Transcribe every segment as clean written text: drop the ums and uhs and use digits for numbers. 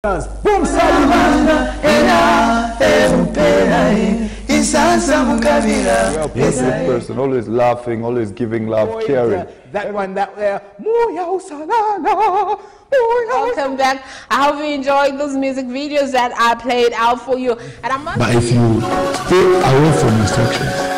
Boom Salibanda era Isasa Mukabira. A positive person, always laughing, always giving love, caring. That one that there. Welcome back. I hope you enjoyed those music videos that I played out for you. And I'm but if you stay away from instructions,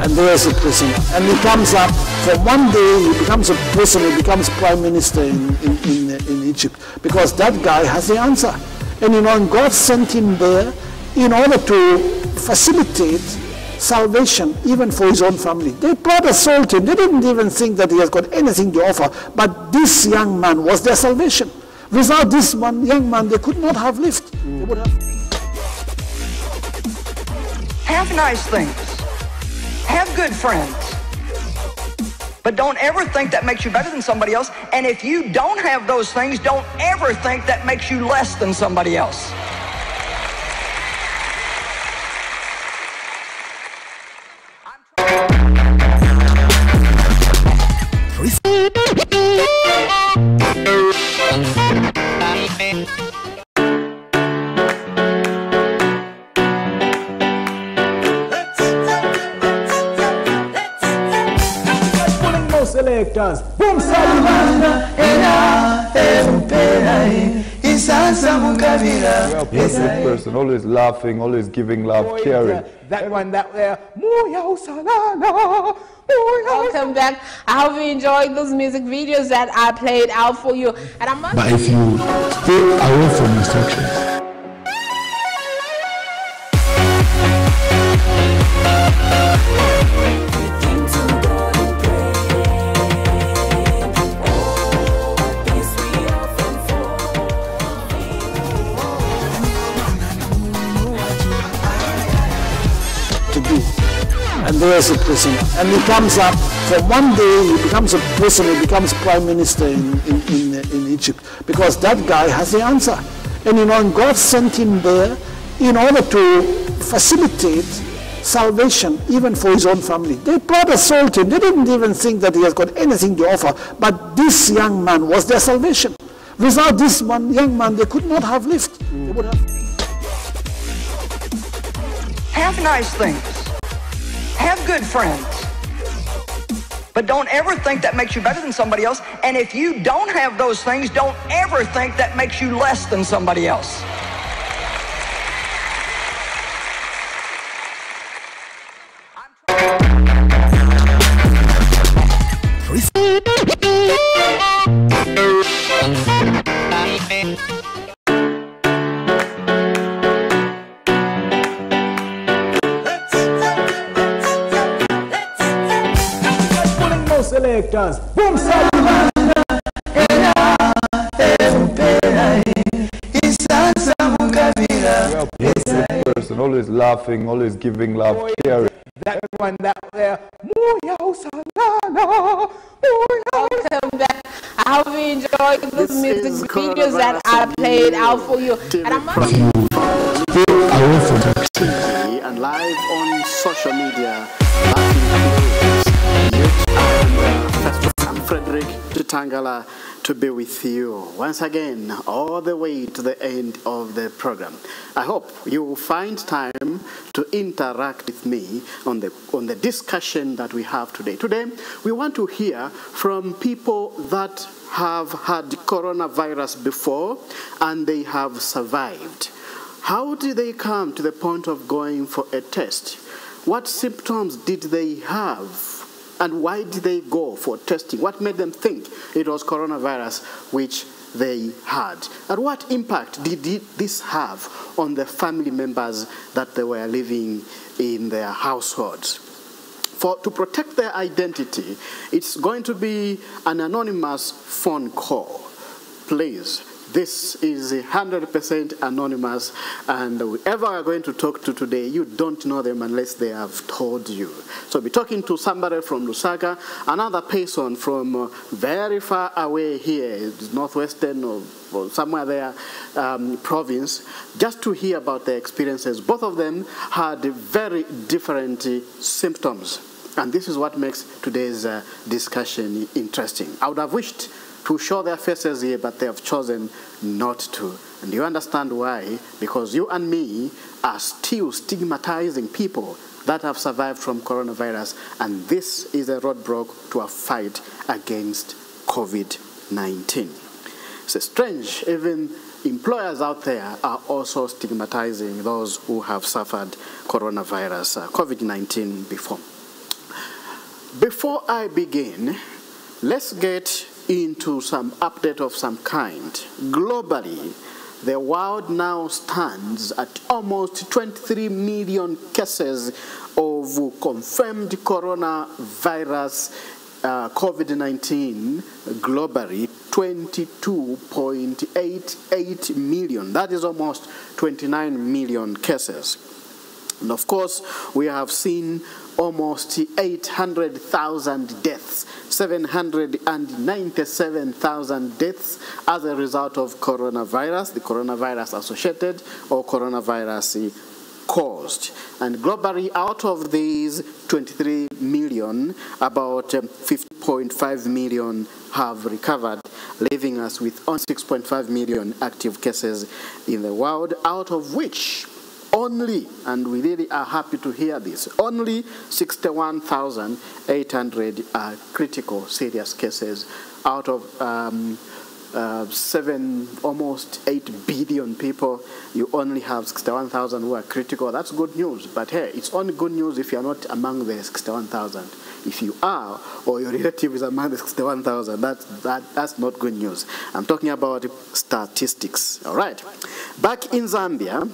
and there's a Prism. And he comes up, from one day he becomes a Prism, he becomes prime minister in Egypt, because that guy has the answer. And you know, and God sent him there in order to facilitate salvation even for his own family. They brought a soul to him. They didn't even think that he has got anything to offer, but this young man was their salvation. Without this one young man, they could not have lived. They would have nice things. Have good friends. But don't ever think that makes you better than somebody else. And if you don't have those things, don't ever think that makes you less than somebody else. Selectors, boom Salibanda era Isasa Mukabira. A positive person, always laughing, always giving love, caring. That one that there. Welcome back. I hope you enjoyed those music videos that I played out for you. And I'm but if you stay away from instructions, and there's a Prism. And he comes up, from one day he becomes a Prism, he becomes prime minister in Egypt, because that guy has the answer. And you know, and God sent him there in order to facilitate salvation even for his own family. They brought a soul to him. They didn't even think that he has got anything to offer, but this young man was their salvation. Without this one young man, they could not have lived. They would have nice things. Have good friends. But don't ever think that makes you better than somebody else. And if you don't have those things, don't ever think that makes you less than somebody else. Selectors, boom Salibanda era Isasa Mukabira. A positive person, always laughing, always giving love, caring. That one that there. welcome back. I hope you enjoyed those music videos that I played out for you. And I'm if you stay away from instructions, and live on social media. I'm Frederick Tangala to be with you once again all the way to the end of the program. I hope you will find time to interact with me on the discussion that we have today. Today, we want to hear from people that have had coronavirus before and they have survived. How did they come to the point of going for a test? What symptoms did they have? And why did they go for testing? What made them think it was coronavirus which they had? And what impact did this have on the family members that they were living in their households? To protect their identity, it's going to be an anonymous phone call. Please This is 100% anonymous, and whoever we're going to talk to today, you don't know them unless they have told you. So we'll be talking to somebody from Lusaka, another person from very far away here, northwestern or somewhere there, province, just to hear about their experiences. Both of them had very different symptoms, and this is what makes today's discussion interesting. I would have wished to show their faces here, but they have chosen not to. And you understand why? Because you and me are still stigmatizing people that have survived from coronavirus, and this is a roadblock to a fight against COVID-19. It's strange, even employers out there are also stigmatizing those who have suffered coronavirus, COVID-19 before. Before I begin, let's get into some update of some kind. Globally, the world now stands at almost 23 million cases of confirmed coronavirus COVID-19 globally, 22.88 million. That is almost 29 million cases. And of course, we have seen almost 800,000 deaths, 797,000 deaths as a result of coronavirus, the coronavirus associated or coronavirus caused. And globally, out of these 23 million, about 50.5 million have recovered, leaving us with only 6.5 million active cases in the world, out of which only, and we really are happy to hear this, only 61,800 are critical serious cases out of almost 8 billion people. You only have 61,000 who are critical. That's good news, but hey, it's only good news if you're not among the 61,000. If you are, or your relative is among the 61,000, that's not good news. I'm talking about statistics, all right? Back in Zambia,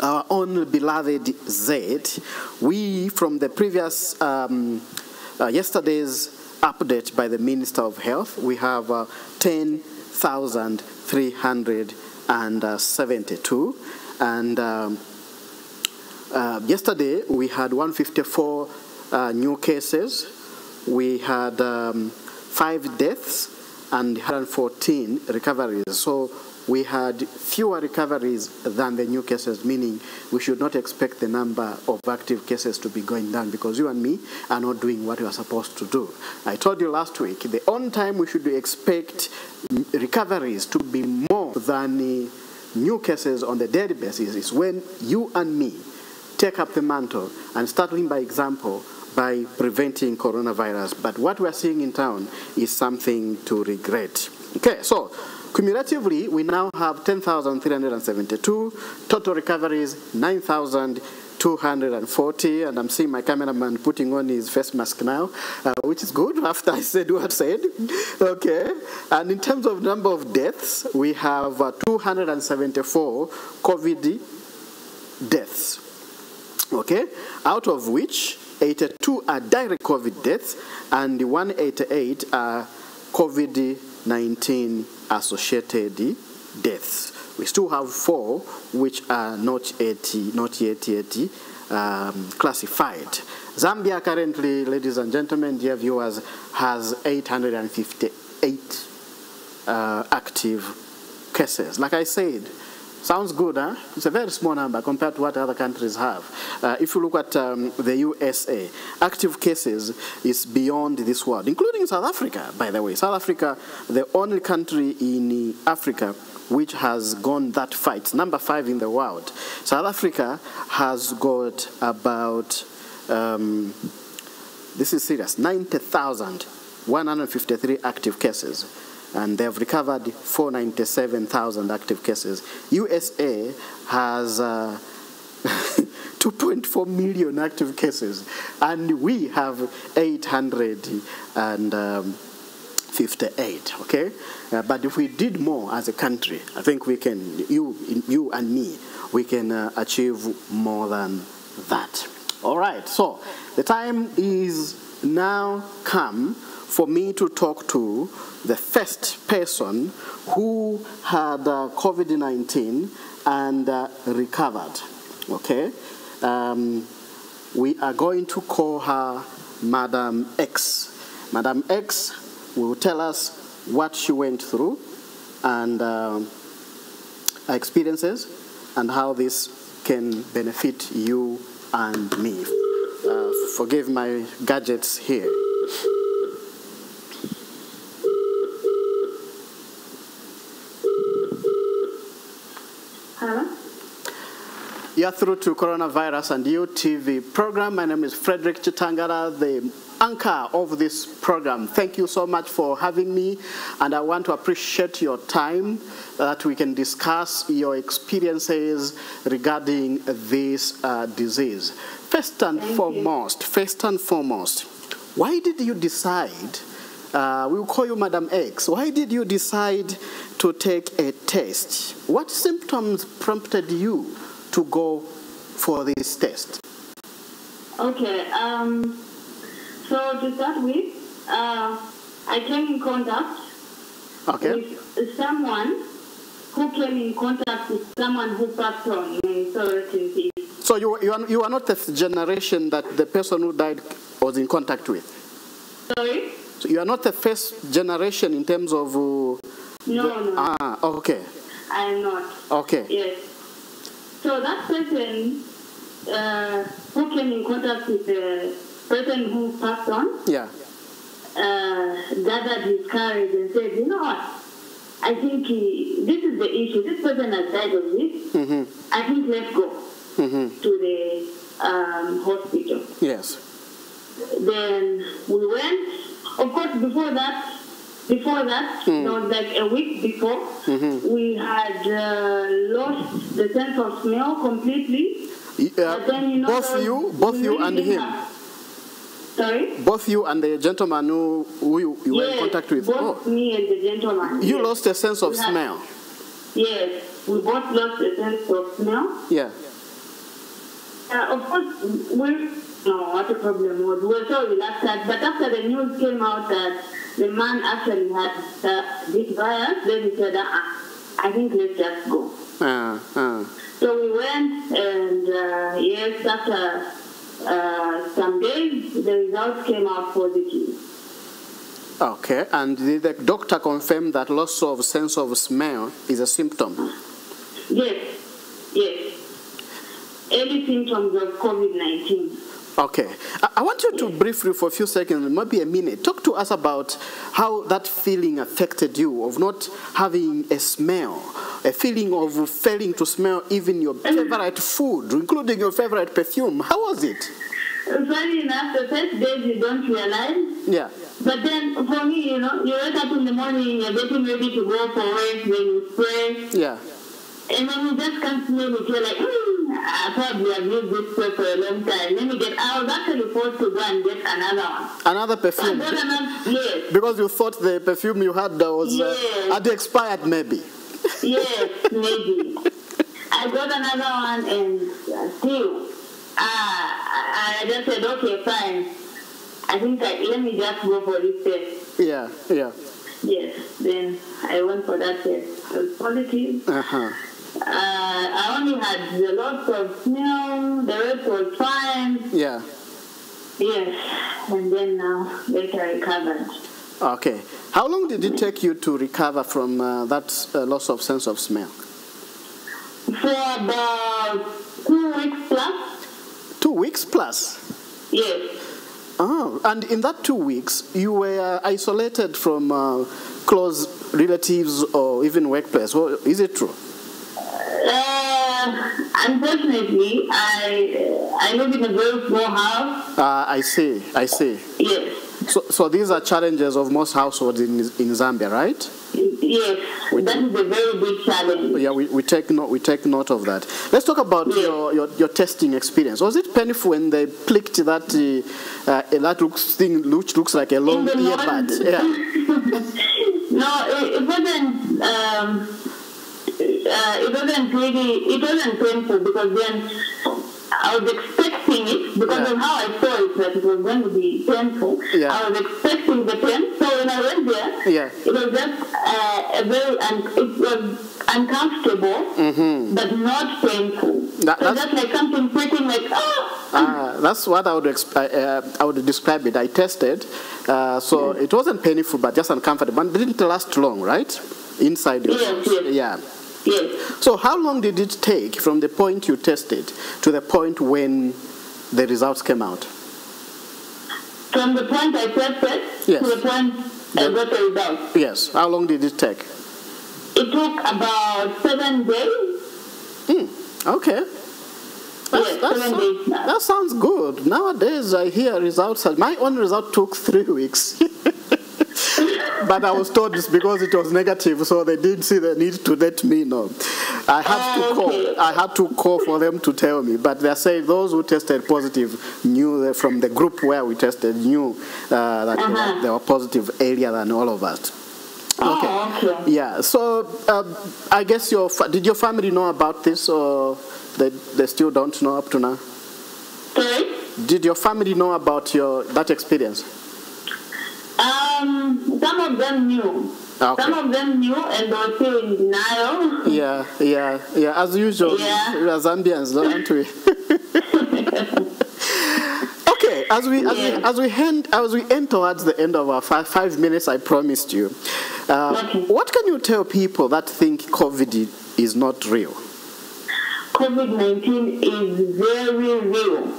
our own beloved Z, we, from the previous, yesterday's update by the Minister of Health, we have 10,372. And yesterday, we had 154 new cases. We had 5 deaths and 114 recoveries. So we had fewer recoveries than the new cases, meaning we should not expect the number of active cases to be going down because you and me are not doing what we are supposed to do. I told you last week, the only time we should expect recoveries to be more than new cases on the daily basis is when you and me take up the mantle and start leading by example by preventing coronavirus. But what we are seeing in town is something to regret. Okay, so cumulatively, we now have 10,372, total recoveries 9,240, and I'm seeing my cameraman putting on his face mask now, which is good after I said what I said. Okay, and in terms of number of deaths, we have 274 COVID deaths, okay, out of which 82 are direct COVID deaths and 188 are COVID-19 associated deaths. We still have 4 which are not yet classified. Zambia currently, ladies and gentlemen, dear viewers, has 858 active cases. Like I said, sounds good, huh? It's a very small number compared to what other countries have. If you look at the USA, active cases is beyond this world, including South Africa, by the way. South Africa, the only country in Africa which has gone that far. It's number 5 in the world. South Africa has got about, this is serious, 90,153 active cases. And they have recovered 497,000 active cases. USA has 2.4 million active cases, and we have 858, okay? But if we did more as a country, I think we can, you and me, we can achieve more than that. All right, so the time is now come for me to talk to the first person who had COVID-19 and recovered. Okay? We are going to call her Madam X. Madam X will tell us what she went through and her experiences and how this can benefit you and me. Forgive my gadgets here. Hello? You're through to Coronavirus and You TV program. My name is Frederick Chitangala, the anchor of this program. Thank you so much for having me, and I want to appreciate your time that we can discuss your experiences regarding this disease. First and foremost, why did you decide, we'll call you Madam X, why did you decide to take a test? What symptoms prompted you to go for this test? Okay, so to start with, I came in contact with someone who came in contact with someone who passed on. So you are not the generation that the person who died was in contact with? Sorry? So you are not the first generation in terms of... No. Ah, okay. I am not. Okay. Yes. So that person who came in contact with the person who passed on, gathered his courage and said, you know what, I think this is the issue. This person has died of this. Mm-hmm. I think let's go to the hospital. Yes. Then we went. Of course, before that, like a week before, we had lost the sense of smell completely. But then, both you and him? Sorry? Both you and the gentleman who you were in contact with? Both me and the gentleman. You lost a sense of smell? Yes, we both lost a sense of smell. Yeah. Of course, what the problem was. We were so relaxed, but after the news came out that the man actually had this virus, then he said, I think let's just go. So we went, and yes, after some days, the results came out positive. Okay, and did the doctor confirm that loss of sense of smell is a symptom? Yes. Early symptoms of COVID-19. Okay. I want you to briefly, for a few seconds, maybe a minute, talk to us about how that feeling affected you of not having a smell, a feeling of failing to smell even your favorite food, including your favorite perfume. How was it? Funny enough, the first days you don't realize. Yeah. But then, for me, you wake up in the morning, you're getting ready to go for work, then you spray. Yeah. And then you just can't smell it. You're like, I probably have used this spray for a long time. I was actually forced to go and get another one. Another perfume? Yes. Because you thought the perfume you had was had expired, maybe? Yes, maybe. I got another one and still, I just said, okay, fine. I think let me just go for this test. Yeah. Yes, then I went for that test. It was positive. I only had the lots of smell, the rest was fine. Yeah. Yes, and then now later I recovered. Okay. How long did it take you to recover from that loss of sense of smell? For about 2 weeks plus. 2 weeks plus? Yes. Oh, and in that 2 weeks, you were isolated from close relatives or even workplace. Well, is it true? Unfortunately, I live in a very small house. I see. Yes. So these are challenges of most households in Zambia, right? Yes, that is a very big challenge. Yeah, we take note of that. Let's talk about your testing experience. Was it painful when they plicked that thing which looks like a long earbud? Yeah. No, it wasn't. It wasn't painful because then I was expecting expecting it because of how I saw it, that it was going to be painful. Yeah. I was expecting the pain. So when I went there, it was just it was uncomfortable, but not painful. So just like something sitting like, that's what I would describe it. I tested, so it wasn't painful, but just uncomfortable. But it didn't last long, right? Inside your house. Yeah. Yes. So how long did it take from the point you tested to the point when the results came out? From the point I tested to the point I got the results. Yes. How long did it take? It took about 7 days. Okay. 7 days now. That sounds good. Nowadays, I hear results. My own result took 3 weeks. But I was told it's because it was negative, so they didn't see the need to let me know. I had to call for them to tell me. But they say those who tested positive knew from the group where we tested knew that they were positive earlier than all of us. Okay. Yeah. So I guess did your family know about this, or they still don't know up to now? Sorry? Did your family know about that experience? Some of them knew. Okay. Some of them knew, and they were still in denial. Yeah. As usual, we are Zambians, aren't we? Okay. As we end towards the end of our 5 minutes, I promised you. What can you tell people that think COVID is not real? COVID-19 is very real.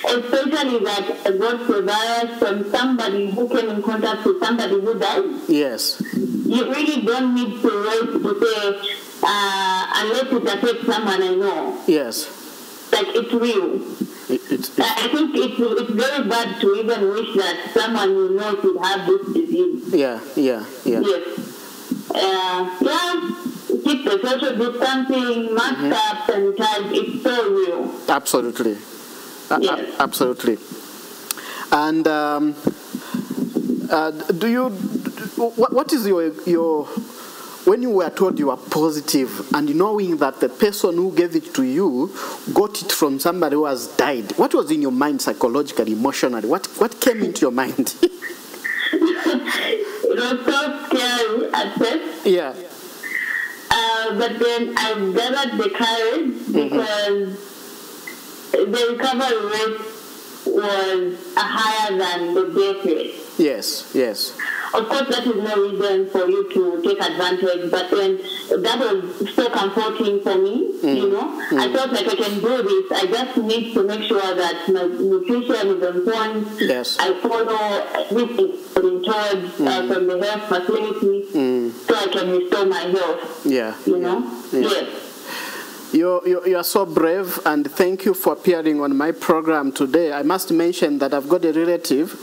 Especially that I got the virus from somebody who came in contact with somebody who died. Yes. You really don't need to wait to say, unless it affects someone I know. Yes. Like, it's real. I think it's very bad to even wish that someone you know should have this disease. Yeah. Yes. Keep the social distancing, mask up, and time. It's so real. Absolutely. Yes. Absolutely. And what is your when you were told you were positive and knowing that the person who gave it to you got it from somebody who has died, what was in your mind psychologically, emotionally? What came into your mind? It was so scary at first. Yeah. But then I gathered the courage because the recovery rate was higher than the death rate. Yes. Of course, that is no reason for you to take advantage, but then that was so comforting for me, you know. I felt like I can do this. I just need to make sure that my nutrition is on point. Yes. I follow everything from the health facility so I can restore my health. Yeah. You know? Yeah. Yes. You are so brave, and thank you for appearing on my program today. I must mention that I've got a relative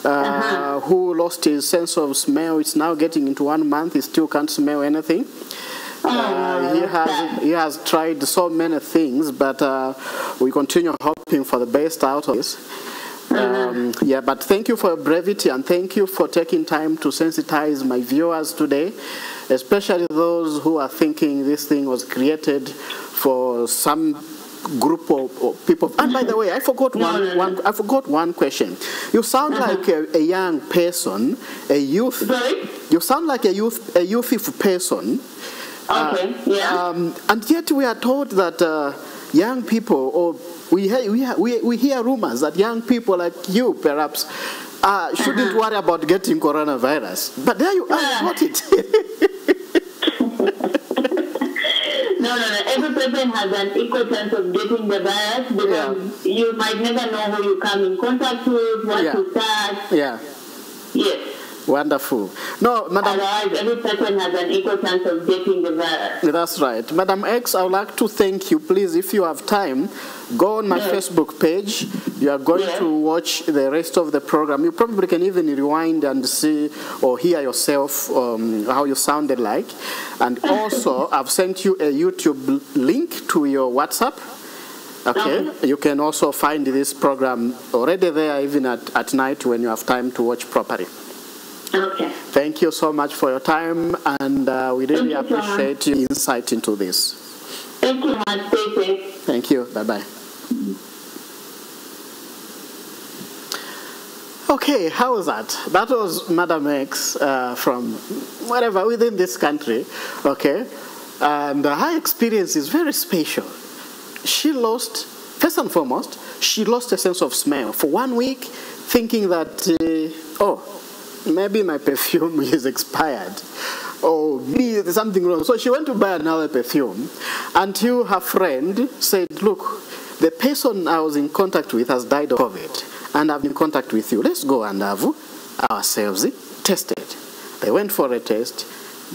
who lost his sense of smell. It's now getting into 1 month. He still can't smell anything. He has tried so many things, but we continue hoping for the best out of this. But thank you for your brevity, and thank you for taking time to sensitize my viewers today, especially those who are thinking this thing was created for some group of people. And by the way, I forgot one question. You sound like a young person, a youth. Sorry? You sound like a youthful person. Okay. And yet we are told that young people, or we hear rumors that young people like you, perhaps, shouldn't worry about getting coronavirus. But there you are, got it. No. Every person has an equal chance of getting the virus because you might never know who you come in contact with, what to start. Yeah. Yes. Wonderful. No, Madam. Otherwise, every person has an equal chance of getting the virus. That's right. Madam X, I would like to thank you. Please, if you have time, go on my Facebook page. You are going to watch the rest of the program. You probably can even rewind and see or hear yourself how you sounded like. And also, I've sent you a YouTube link to your WhatsApp. Okay. You can also find this program already there, even at night when you have time to watch properly. Okay. Thank you so much for your time, and we really appreciate your insight into this. Thank you, man. Stay safe. Thank you. Bye-bye. Okay, how was that? That was Madam X from wherever within this country, okay? And her experience is very special. She lost, first and foremost, she lost a sense of smell for 1 week, thinking that, maybe my perfume is expired. Oh, maybe there's something wrong. So she went to buy another perfume until her friend said, look, the person I was in contact with has died of COVID, and I've been in contact with you. Let's go and have ourselves tested. They went for a test.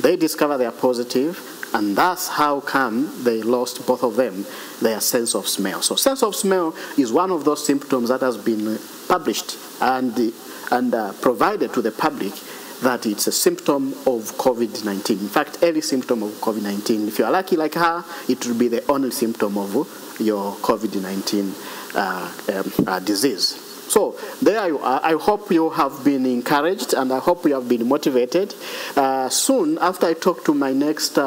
They discovered they are positive, and that's how come they lost, both of them, their sense of smell. So sense of smell is one of those symptoms that has been published and provided to the public, that it's a symptom of COVID-19. In fact, early symptom of COVID-19. If you are lucky like her, it will be the only symptom of your COVID-19 disease. So there you are. I hope you have been encouraged, and I hope you have been motivated. Soon, after I talk to my next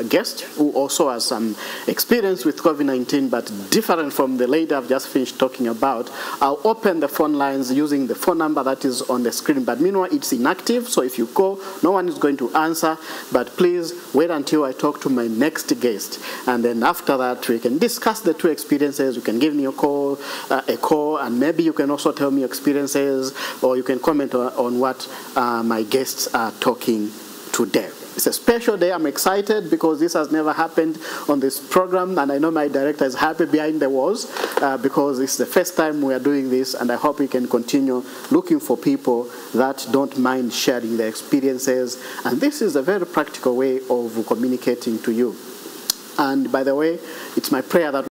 guest, who also has some experience with COVID-19, but different from the lady I've just finished talking about, I'll open the phone lines using the phone number that is on the screen. But meanwhile, it's inactive, so if you call, no one is going to answer. But please wait until I talk to my next guest, and then after that, we can discuss the two experiences. You can give me a call, and maybe you can also tell me experiences, or you can comment on what my guests are talking today. It's a special day. I'm excited because this has never happened on this program, and I know my director is happy behind the walls because it's the first time we are doing this, and I hope we can continue looking for people that don't mind sharing their experiences. And this is a very practical way of communicating to you. And by the way, it's my prayer that